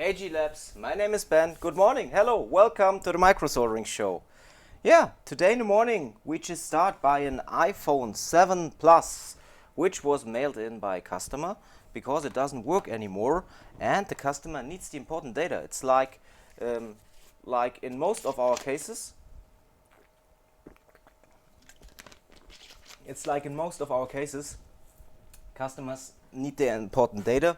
AG Labs, my name is Ben. Good morning, hello, welcome to the micro soldering show. Yeah, today in the morning we just start by an iPhone 7 Plus, which was mailed in by a customer because it doesn't work anymore and the customer needs the important data. It's like in most of our cases, customers need their important data,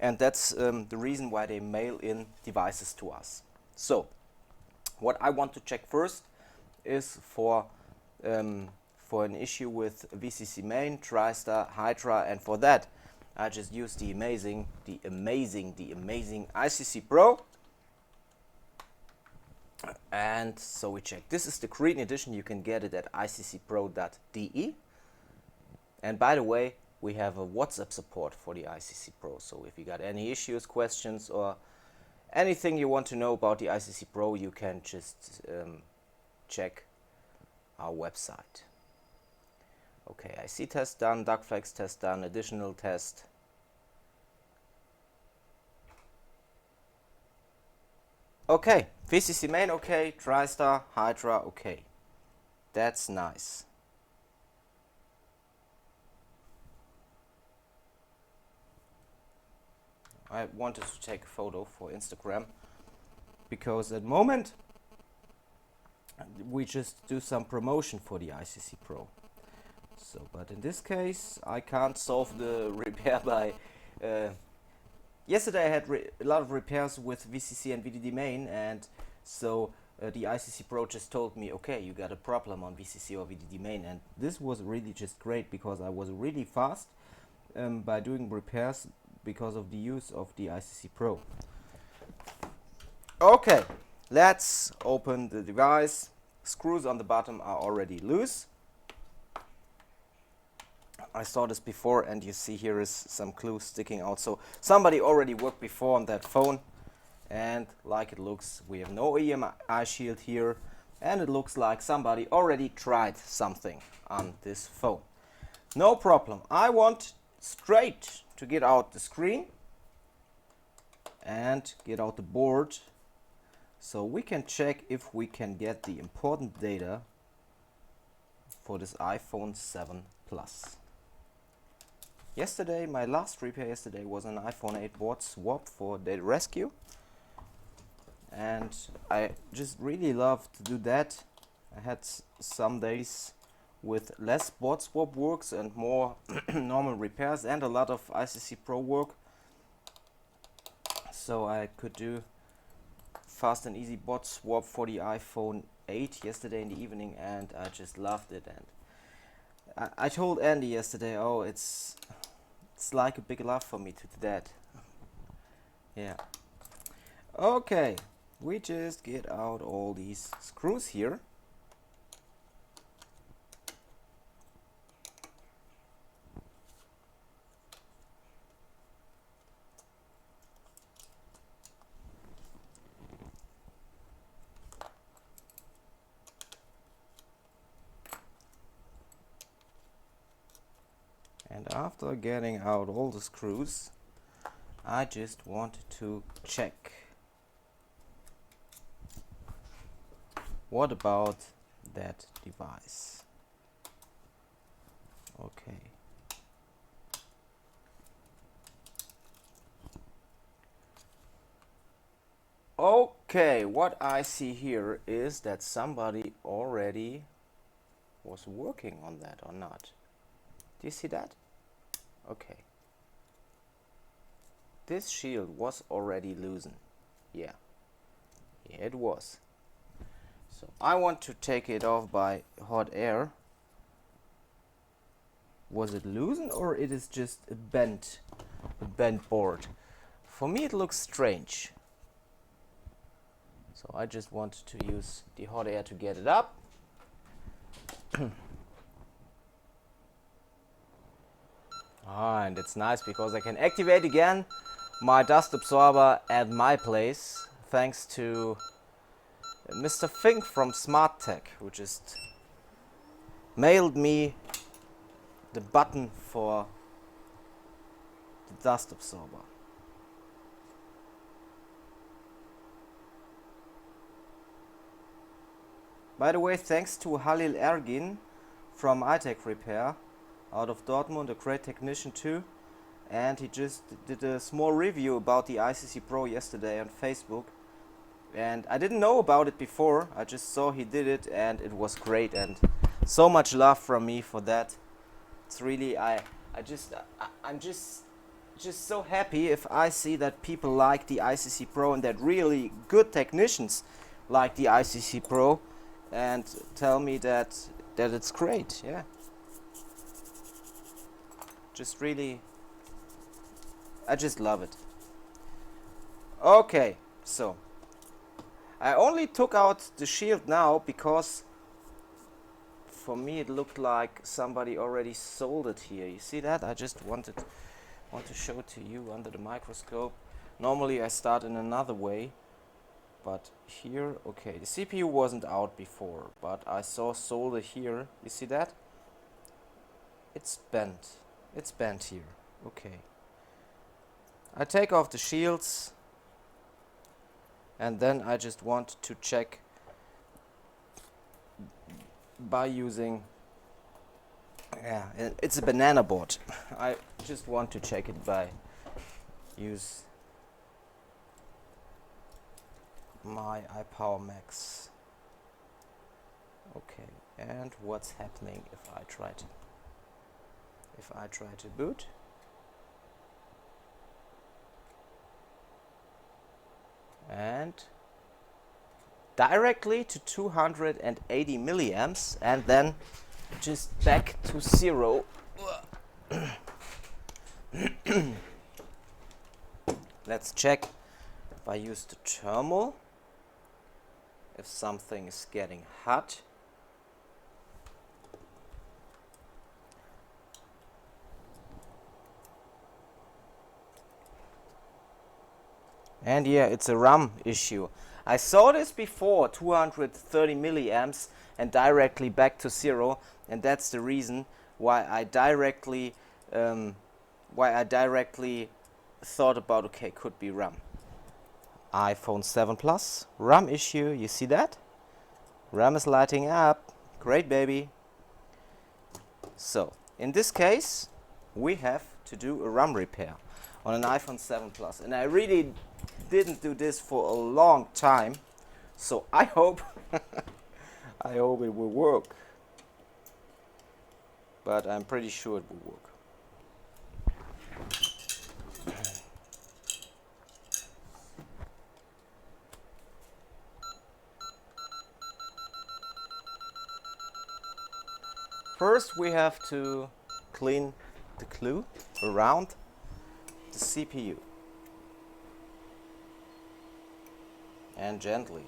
and that's the reason why they mail in devices to us. So, what I want to check first is for an issue with VCC main, TriStar, Hydra, and for that I just use the amazing ICC Pro. And so we check. This is the green edition. You can get it at iccpro.de. And by the way, we have a WhatsApp support for the ICC Pro. So if you got any issues, questions, or anything you want to know about the ICC Pro, you can just check our website. Okay, IC test done, DuckFlex test done, additional test. Okay, VCC main okay, TriStar, Hydra okay. That's nice. I wanted to take a photo for Instagram because at the moment we just do some promotion for the ICC Pro. So, but in this case I can't solve the repair by yesterday I had a lot of repairs with VCC and VDD main, and so the ICC Pro just told me, okay, you got a problem on VCC or VDD main, and this was really just great because I was really fast by doing repairs because of the use of the ICC Pro. Okay, let's open the device. Screws on the bottom are already loose. I saw this before, and you see here is some glue sticking out. So somebody already worked before on that phone, and like it looks, we have no EMI shield here, and it looks like somebody already tried something on this phone. No problem. I want straight to get out the screen and get out the board so we can check if we can get the important data for this iPhone 7 Plus. Yesterday, my last repair yesterday was an iPhone 8 board swap for data rescue, and I just really love to do that. I had some days with less board swap works and more normal repairs and a lot of ICC Pro work, so I could do fast and easy board swap for the iPhone 8 yesterday in the evening, and I just loved it. And I told Andy yesterday, oh, it's like a big love for me to do that. Yeah. Okay, we just get out all these screws here. And after getting out all the screws, I just want to check. What about that device? Okay. Okay, what I see here is that somebody already was working on that or not. Do you see that? Okay. This shield was already loosened. Yeah. Yeah, it was. So I want to take it off by hot air. Was it loosened or it is just a bent board? For me it looks strange. So I just want to use the hot air to get it up. And it's nice because I can activate again my dust absorber at my place, thanks to Mr. Fink from Smart Tech, who just mailed me the button for the dust absorber. By the way, thanks to Halil Ergin from iTech Repair out of Dortmund, a great technician too, and he just did a small review about the ICC Pro yesterday on Facebook, and I didn't know about it before. I just saw he did it and it was great, and so much love from me for that. It's really, I'm just so happy if I see that people like the ICC Pro and that really good technicians like the ICC Pro and tell me that it's great. Yeah, just really, I just love it. Okay, so I only took out the shield now because for me it looked like somebody already sold it here. You see that? I just want to show it to you under the microscope. Normally I start in another way, but here, okay, the CPU wasn't out before, but I saw solder here. You see that? It's bent. It's bent here. Okay. I take off the shields and then I just want to check by using, yeah, it's a banana board. I just want to check it by use my iPower Max. Okay, and what's happening if I try to boot? And directly to 280 milliamps and then just back to 0. Let's check if I use the thermal, if something is getting hot. And yeah, it's a RAM issue. I saw this before, 230 milliamps and directly back to 0, and that's the reason why I directly thought about, okay, could be RAM. iPhone 7 Plus, RAM issue, you see that? RAM is lighting up, great baby. So, in this case, we have to do a RAM repair on an iPhone 7 Plus, and I really didn't do this for a long time, so I hope I hope it will work, but I'm pretty sure it will work. First we have to clean the glue around the CPU. And gently.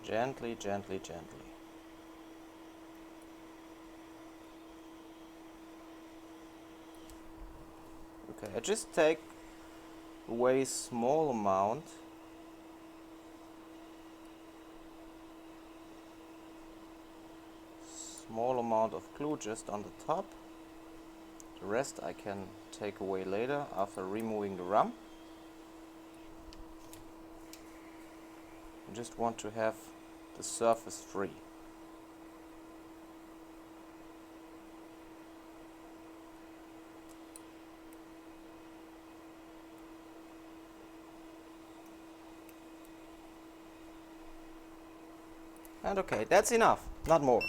Gently, gently, gently. Okay, I just take away a small amount. Small amount of glue just on the top. The rest I can take away later after removing the RAM. I just want to have the surface free. And okay, that's enough, not more.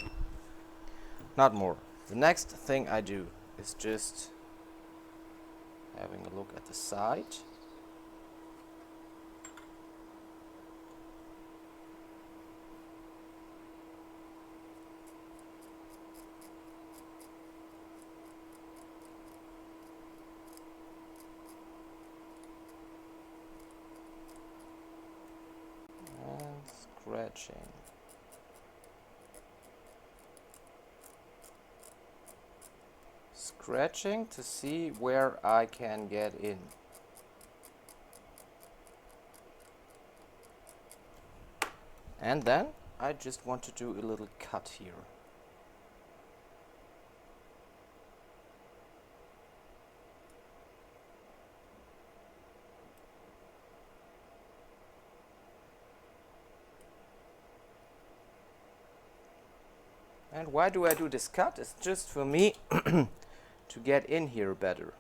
Not more. The next thing I do is just having a look at the side. And scratching. scratching to see where I can get in. And then I just want to do a little cut here. And why do I do this cut? It's just for me to get in here better.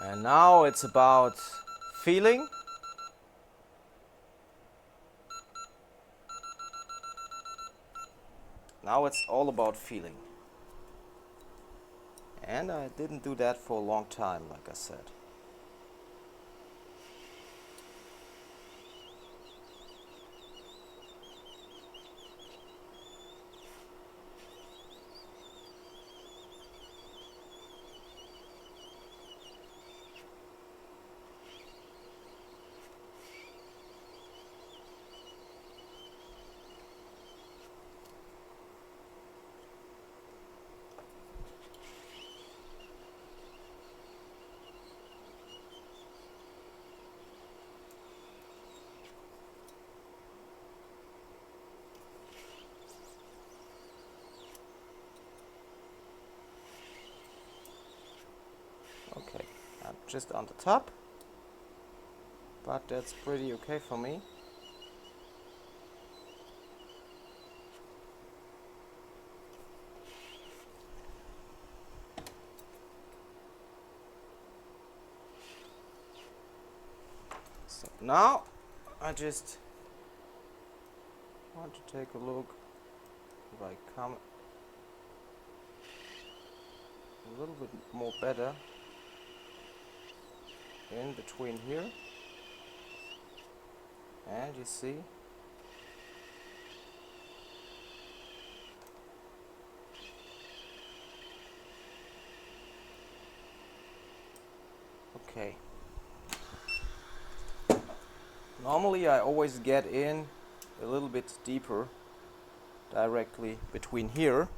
And now it's about feeling. Now it's all about feeling. And I didn't do that for a long time, like I said. Okay, I'm just on the top, but that's pretty okay for me. So now I just want to take a look if I come a little bit more better in between here, and you see okay. Normally I always get in a little bit deeper directly between here.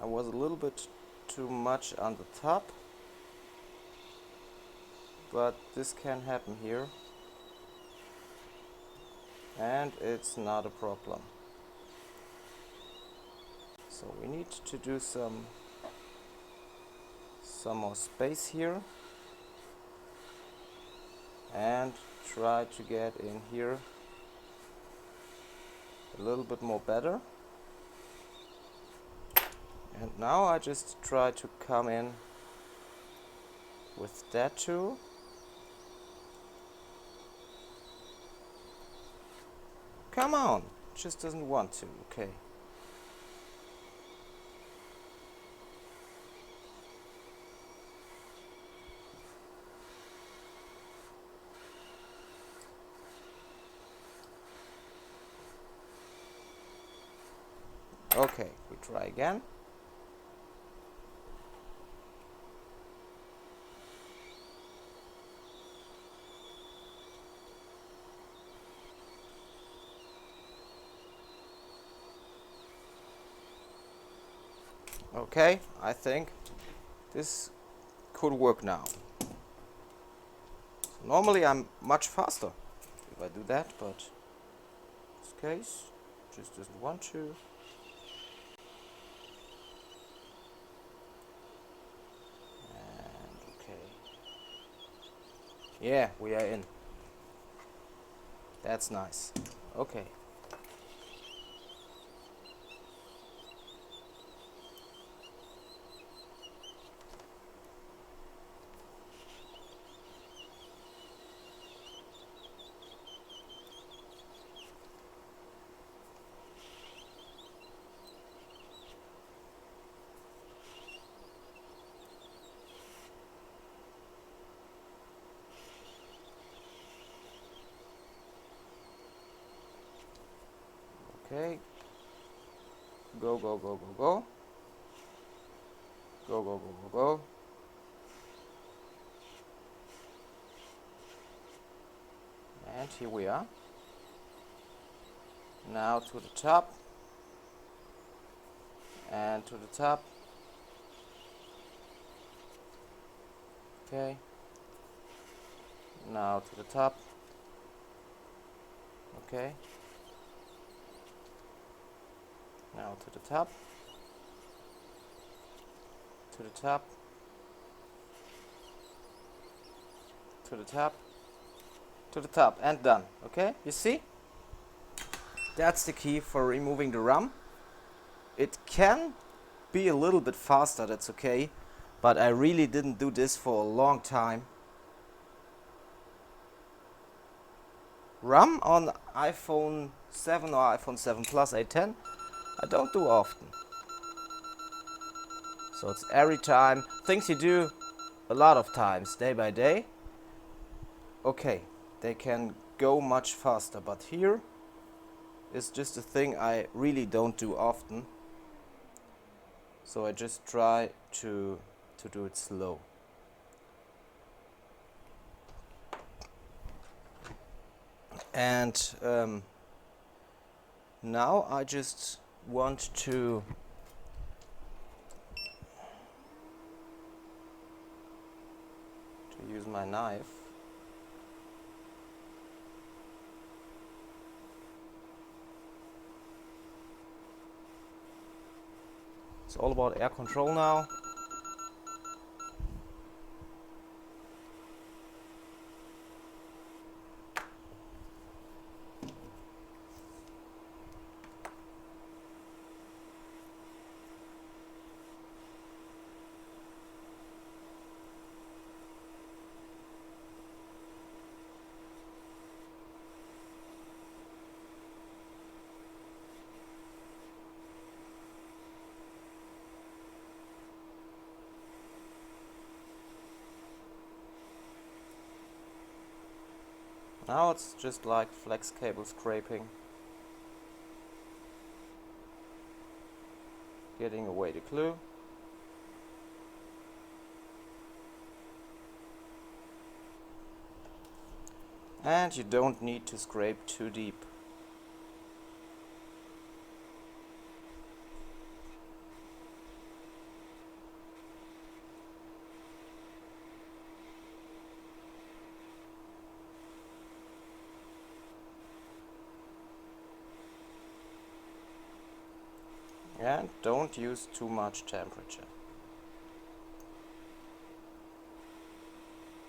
I was a little bit too much on the top, but this can happen here, and it's not a problem. So we need to do some more space here and try to get in here a little bit more better. And now I just try to come in with that too. Come on, just doesn't want to, okay. Okay, we try again. Okay, I think this could work now. Normally I'm much faster if I do that, but in this case just doesn't want to. And okay. Yeah, we are in. That's nice. Okay. Okay. Go, go, go, go, go. Go, go, go, go, go. And here we are. Now to the top, and to the top. Okay. Now to the top. Okay. Now to the top. To the top. To the top. To the top, and done. Okay, you see? That's the key for removing the RAM. It can be a little bit faster, that's okay, but I really didn't do this for a long time. RAM on iPhone 7 or iPhone 7 Plus A10 I don't do often. So it's every time, things you do a lot of times, day by day. Okay, they can go much faster, but here is just a thing I really don't do often. So I just try to do it slow. And now I just want to use my knife. It's all about air control now. Now it's just like flex cable scraping. Getting away the glue. And you don't need to scrape too deep. And don't use too much temperature.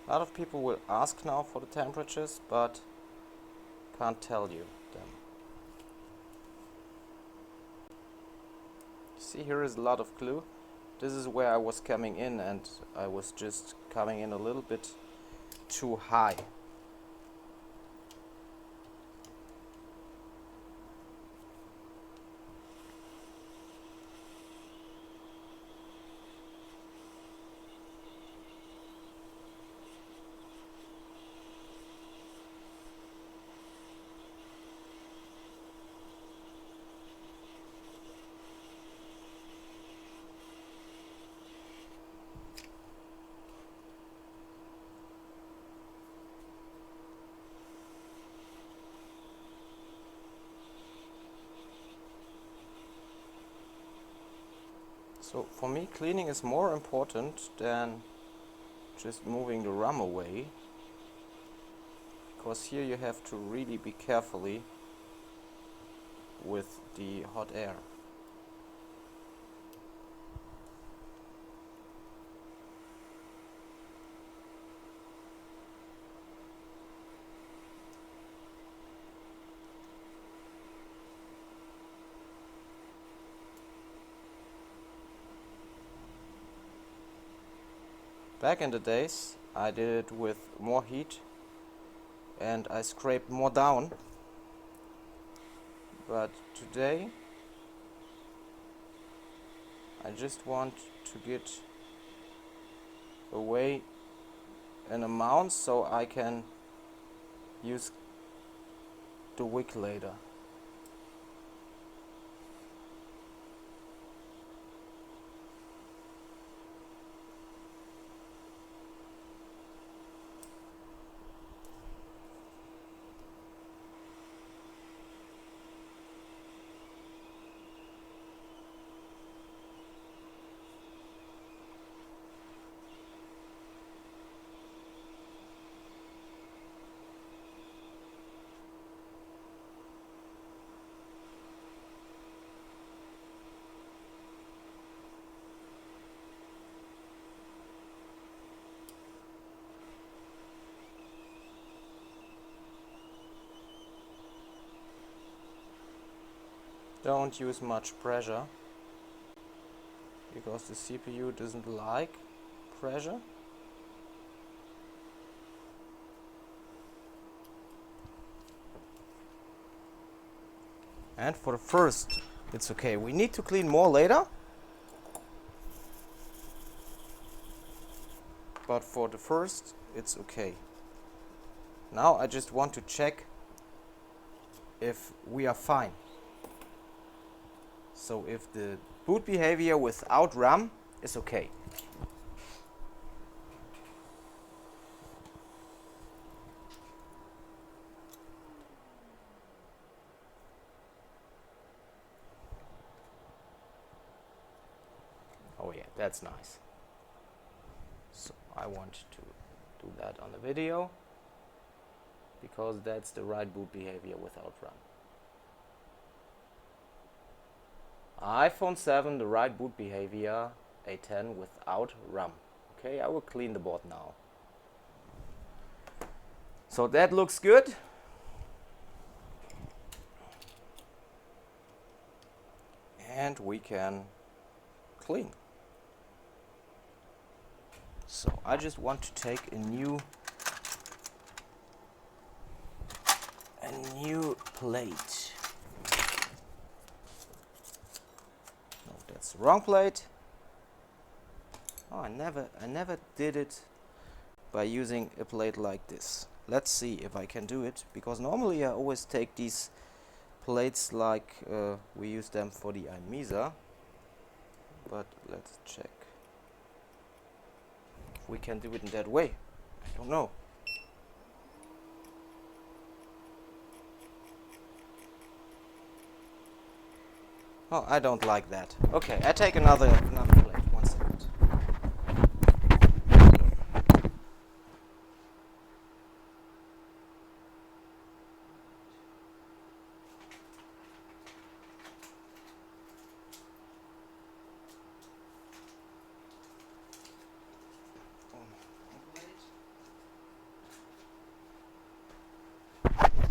A lot of people will ask now for the temperatures, but can't tell you them. See, here is a lot of glue. This is where I was coming in, and I was just coming in a little bit too high. So for me, cleaning is more important than just moving the RAM away, because here you have to really be carefully with the hot air. Back in the days, I did it with more heat and I scraped more down. But today, I just want to get away an amount so I can use the wick later. don't use much pressure because the CPU doesn't like pressure. And for the first, it's okay. We need to clean more later. But for the first, it's okay. Now I just want to check if we are fine. So if the boot behavior without RAM is okay. Oh yeah, that's nice. So I want to do that on the video because that's the right boot behavior without RAM. iPhone 7, the right boot behavior, A10 without RAM. Okay, I will clean the board now. So that looks good. And we can clean. So I just want to take a new plate. No, that's the wrong plate. Oh, I never did it by using a plate like this. Let's see if I can do it, because normally I always take these plates like we use them for the iMesa. But let's check if we can do it in that way. I don't know. Oh, I don't like that. Okay, I take another plate. 1 second.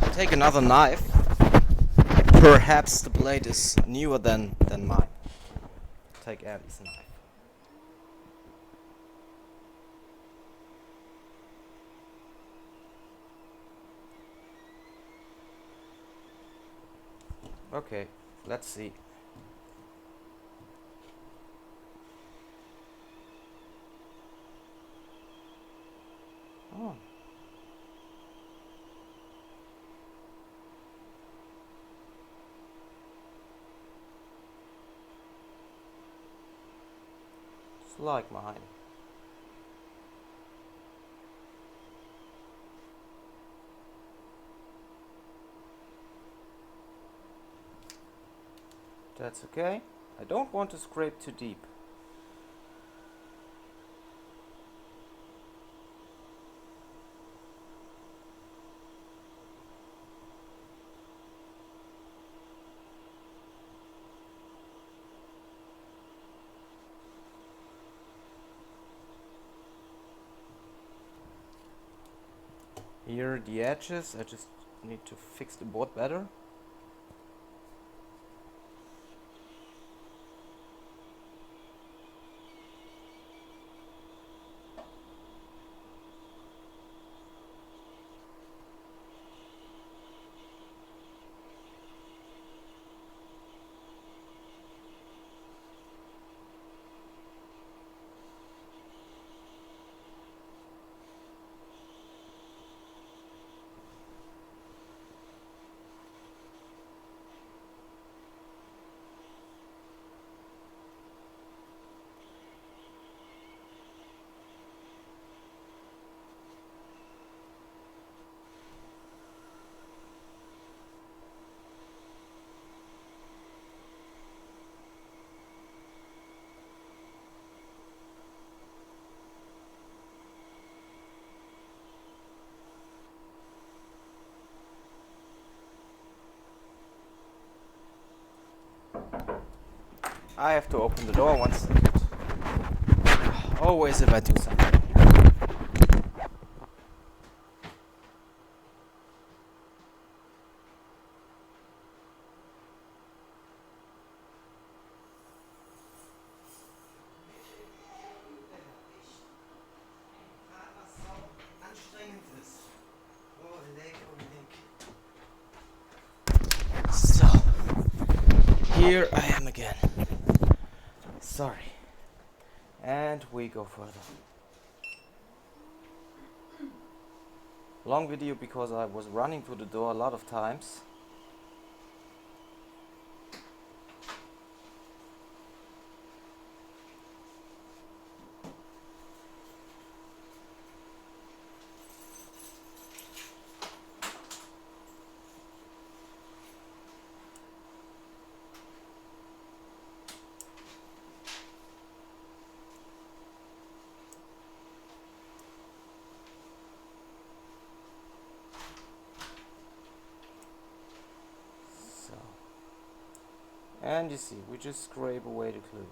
I take another knife. Perhaps the blade is newer than mine. Take Abby's knife. Okay, let's see. Oh. Like mine. That's okay. I don't want to scrape too deep. Here are the edges. I just need to fix the board better. I have to open the door 1 second. Always if I do something. here I am again. Sorry. And we go further. Long video because I was running to the door a lot of times. And you see, we just scrape away the glue.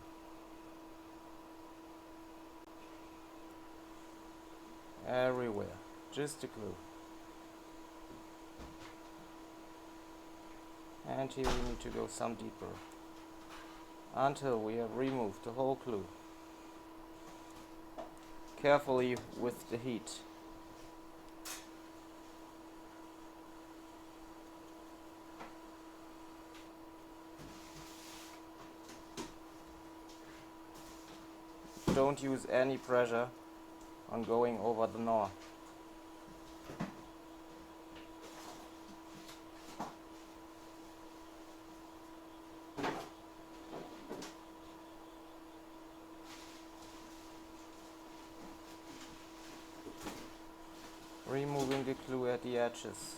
Everywhere, just the glue. And here we need to go some deeper, until we have removed the whole glue. Carefully with the heat. Don't use any pressure on going over the gnaw. Removing the glue at the edges.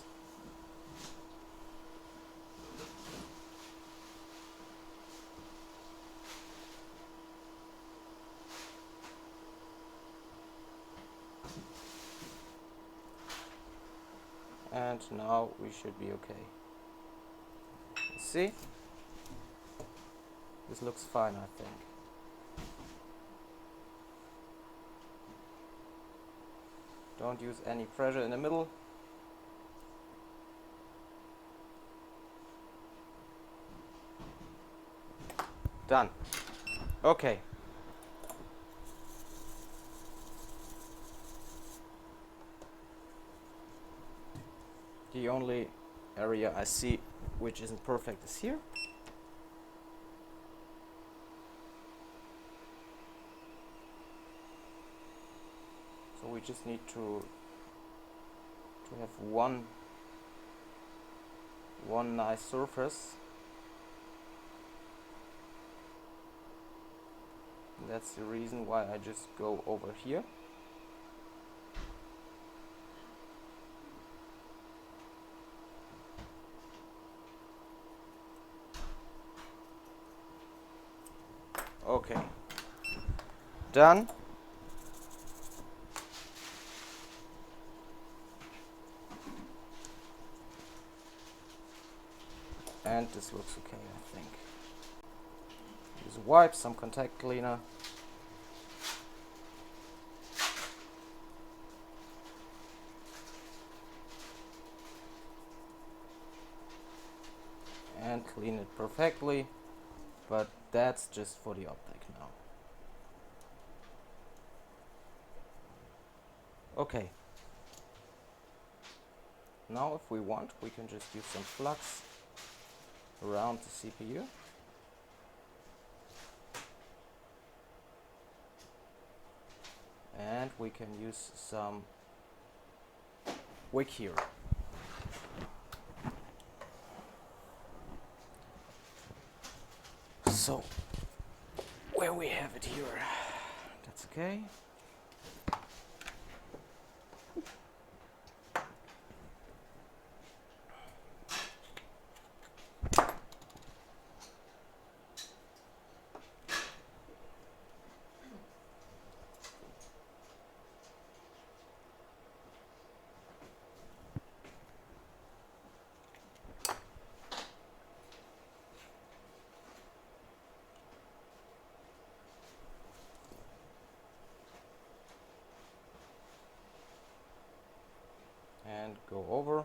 And now we should be okay. See? This looks fine, I think. Don't use any pressure in the middle. Done. Okay. The only area I see which isn't perfect is here. So we just need to have one nice surface. And that's the reason why I just go over here. Okay, done. And this looks okay, I think. Use a wipe, some contact cleaner. And clean it perfectly. But that's just for the optic now. Okay. Now if we want, we can just use some flux around the CPU. And we can use some wick here. So, where we have it here, that's okay. And go over.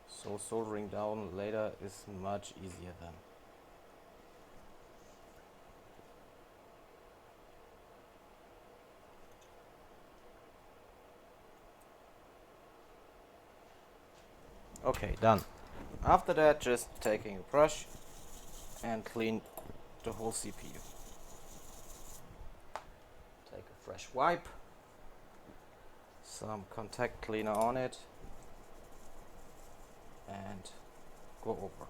So soldering down later is much easier then. Okay, done. After that, just taking a brush and clean the whole CPU. Take a fresh wipe, some contact cleaner on it, and go over.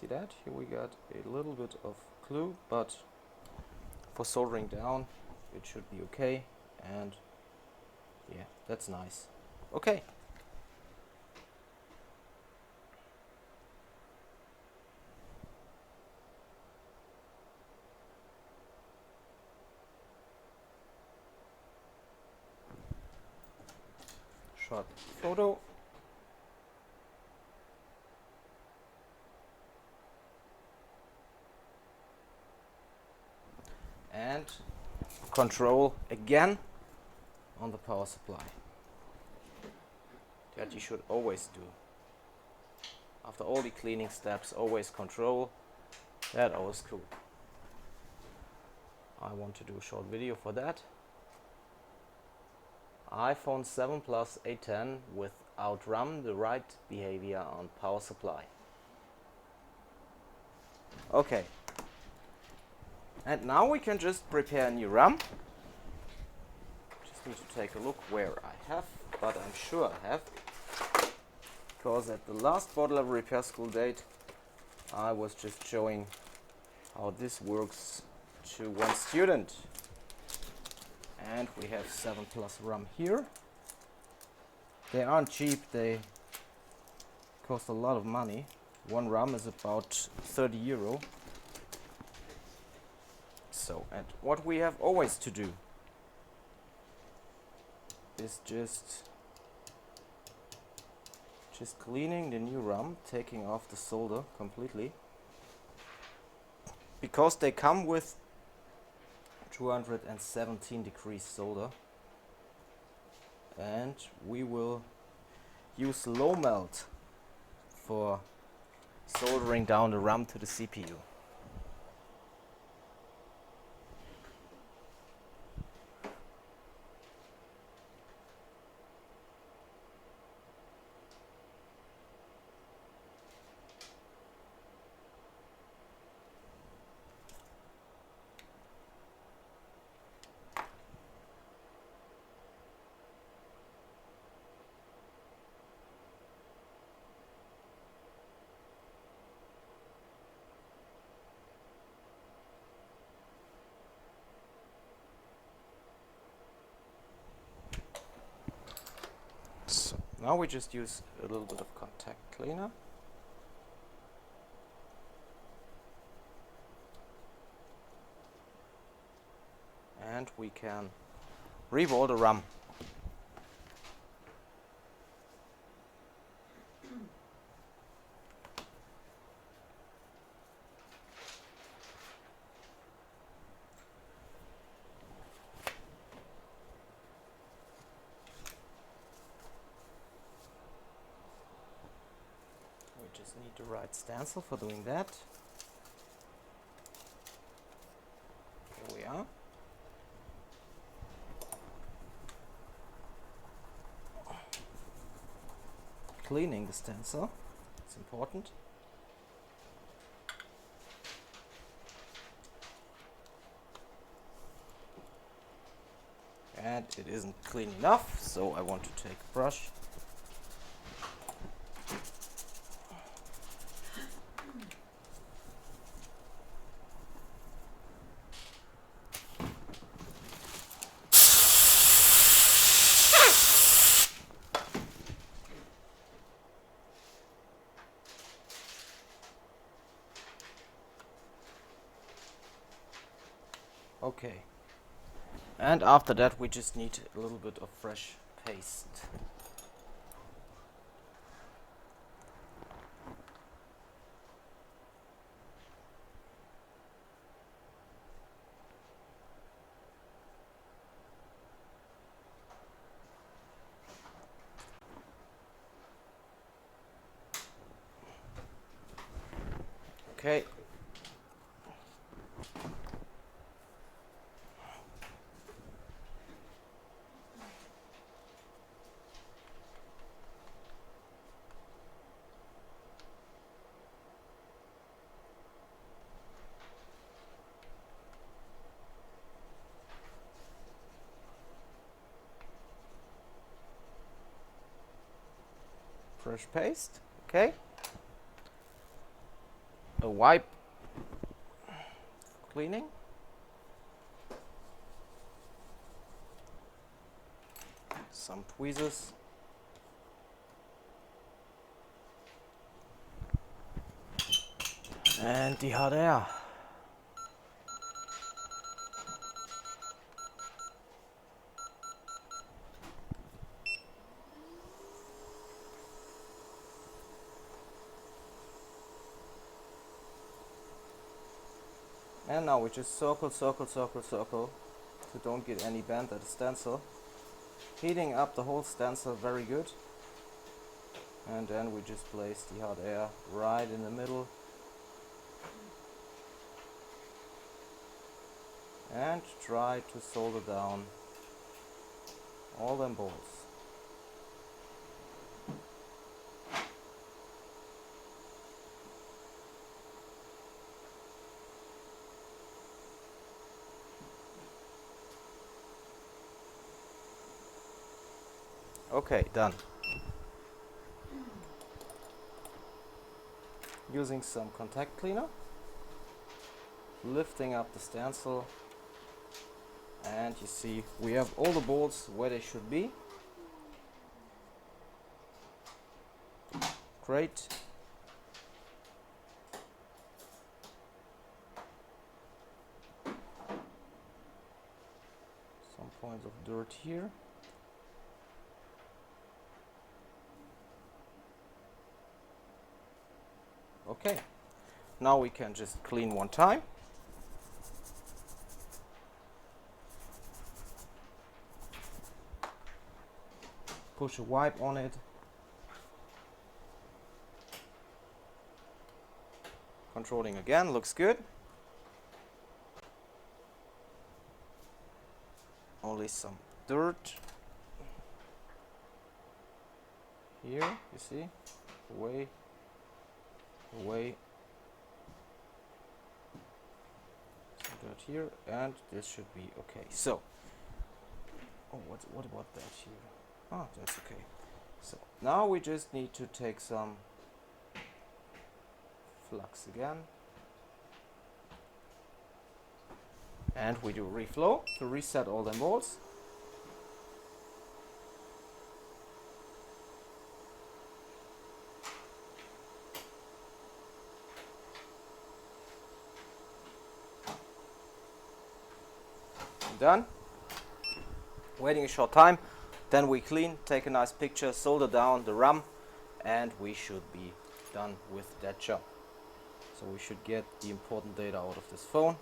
See that? Here we got a little bit of glue, but for soldering down it should be okay, and yeah, that's nice. Okay. Short photo. And control again on the power supply. That you should always do. After all the cleaning steps, always control. That always cool. I want to do a short video for that. iPhone 7 Plus A10 without RAM, the right behavior on power supply. Okay. And now we can just prepare a new RAM. Just need to take a look where I have, but I'm sure I have. Because at the last board level repair school date, I was just showing how this works to one student. And we have 7 Plus RAM here. They aren't cheap, they cost a lot of money. One RAM is about 30 euro. So, and what we have always to do is just cleaning the new RAM, taking off the solder completely, because they come with 217 degrees solder, and we will use low melt for soldering down the RAM to the CPU. So now we just use a little bit of contact cleaner. And we can re-roll the RAM. We just need the right stencil for doing that. Here we are. Cleaning the stencil, it's important. And it isn't clean enough, so I want to take a brush. Okay, and after that we just need a little bit of fresh paste. Okay. fresh paste. Okay. A wipe cleaning. Some tweezers. And die hot air. And now we just circle, circle, circle, circle to don't get any bend at the stencil. Heating up the whole stencil very good. And then we just place the hot air right in the middle. And try to solder down all them bolts. Okay, done. Using some contact cleaner, lifting up the stencil, and you see we have all the bolts where they should be. Great. Some points of dirt here. Okay, now we can just clean one time. Push a wipe on it. Controlling again, looks good. Only some dirt here, you see, away. Some dirt here, and this should be okay. So, oh, what about that here? Oh, that's okay. So now we just need to take some flux again, and we do reflow to reset all the bolts. Done. Waiting a short time, then we clean, take a nice picture, solder down the RAM, and we should be done with that job. So we should get the important data out of this phone.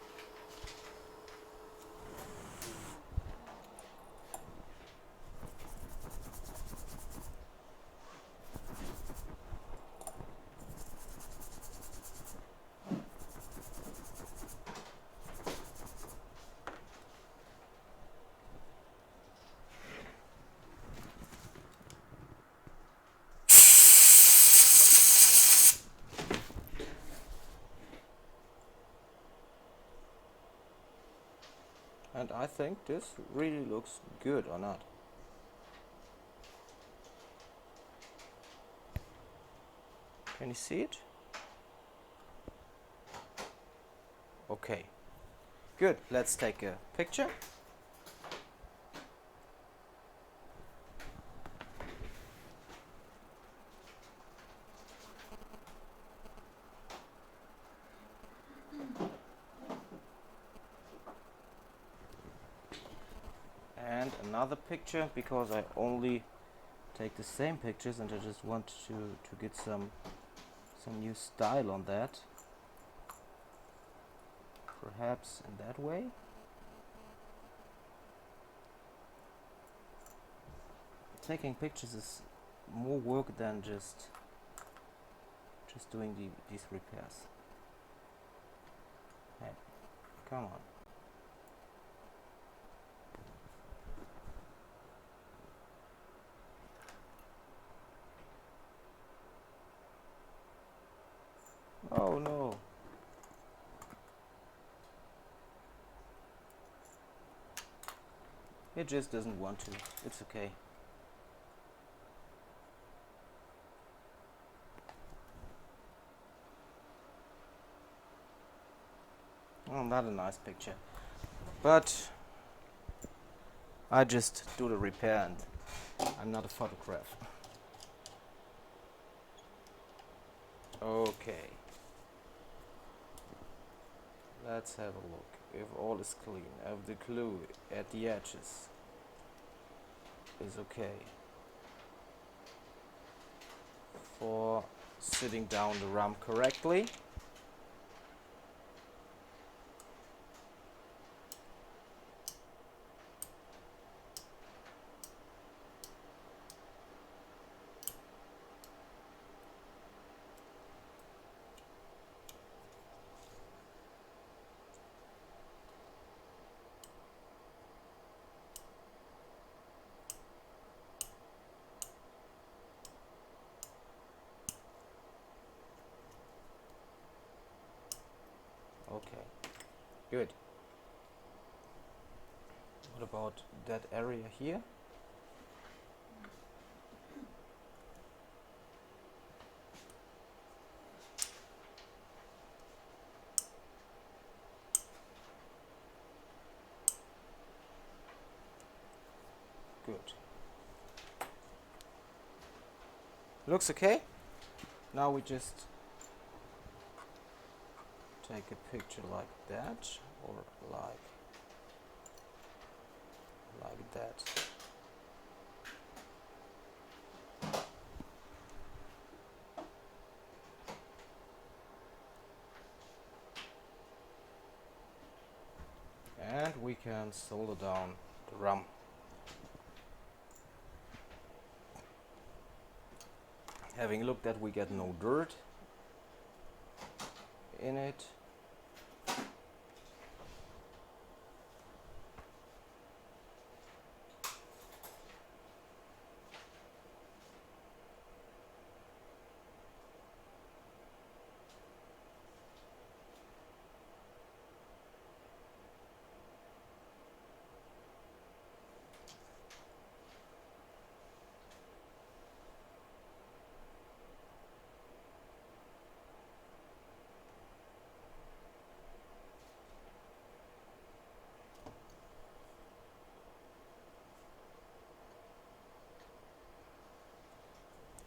And I think this really looks good, or not? Can you see it? Okay, good. Let's take a picture. And another picture, because I only take the same pictures and I just want to get some new style on that. Perhaps in that way. Taking pictures is more work than just doing these repairs. Hey, come on. Oh no. It just doesn't want to. It's okay. Not a nice picture, but I just do the repair and I'm not a photographer. Okay, let's have a look if all is clean, if the glue at the edges is okay for sitting down the RAM correctly. Okay, good. What about that area here? Good. Looks okay. Now we just take a picture like that, or like that. And we can solder down the RAM. Having looked that we get no dirt in it.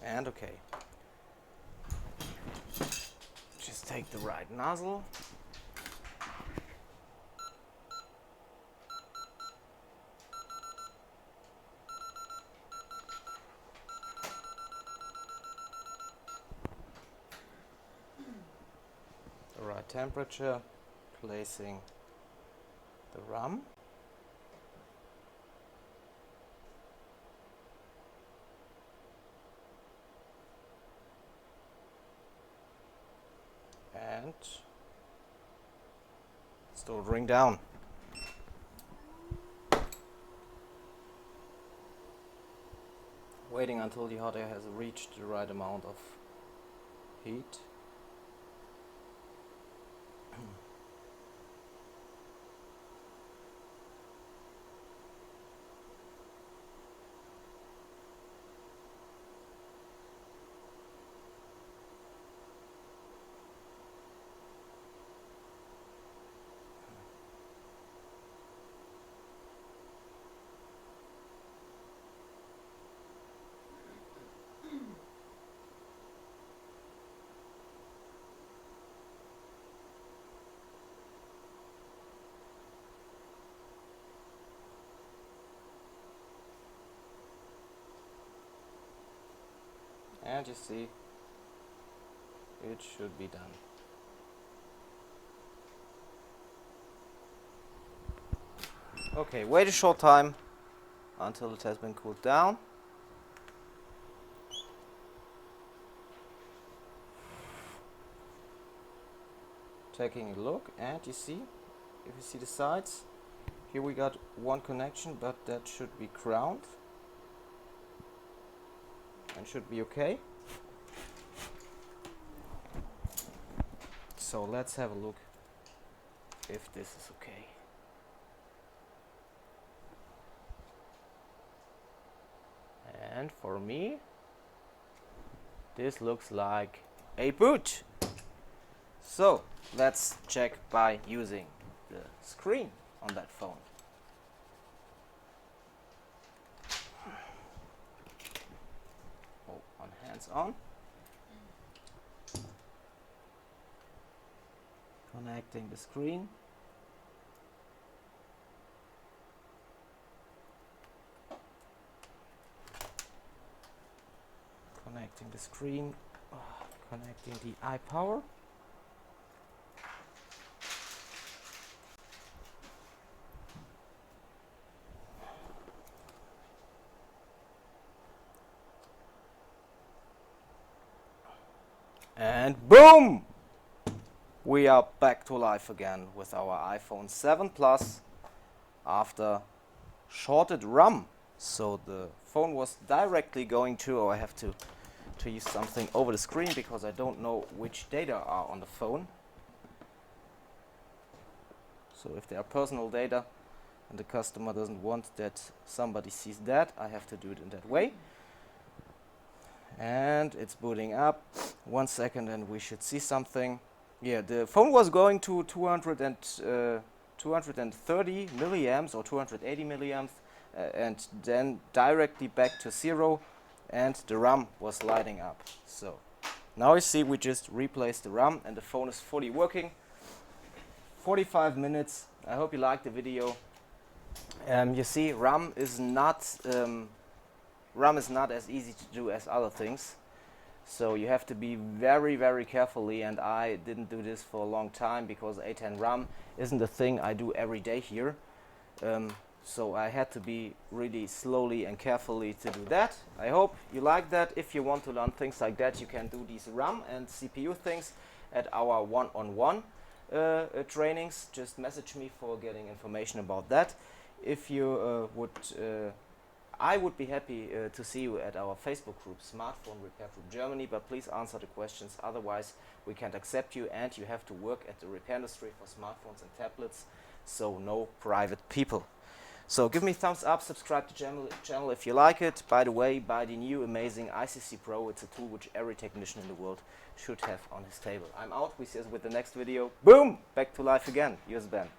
And okay, just take the right nozzle. The right temperature, placing the RAM. And soldering down. Waiting until the hot air has reached the right amount of heat. And you see, it should be done. Okay, wait a short time until it has been cooled down. Taking a look, and you see, if you see the sides, here we got one connection, but that should be ground. And should be okay. So let's have a look if this is okay. And for me, this looks like a boot. So let's check by using the screen on that phone. Oh, on hands on. Connecting the screen. Connecting the screen. Connecting the iPower. And boom! We are back to life again with our iPhone 7 Plus after shorted RAM. So the phone was directly going to, or I have to use something over the screen because I don't know which data are on the phone. So if there are personal data and the customer doesn't want that somebody sees that, I have to do it in that way. And it's booting up. 1 second and we should see something. Yeah, the phone was going to 230 milliamps or 280 milliamps and then directly back to 0, and the RAM was lighting up. So now you see we just replaced the RAM and the phone is fully working. 45 minutes. I hope you liked the video. You see, RAM is not as easy to do as other things. So you have to be very, very carefully, and I didn't do this for a long time because A10 RAM isn't a thing I do every day here. So I had to be really slowly and carefully to do that. I hope you like that. If you want to learn things like that, you can do these RAM and CPU things at our one-on-one trainings. Just message me for getting information about that. If you I would be happy to see you at our Facebook group, Smartphone Repair Group Germany, but please answer the questions, otherwise we can't accept you, and you have to work at the repair industry for smartphones and tablets, so no private people. So give me a thumbs up, subscribe to the channel if you like it. By the way, buy the new amazing ICC Pro. It's a tool which every technician in the world should have on his table. I'm out. We see us with the next video. Boom! Back to life again. Here's Ben.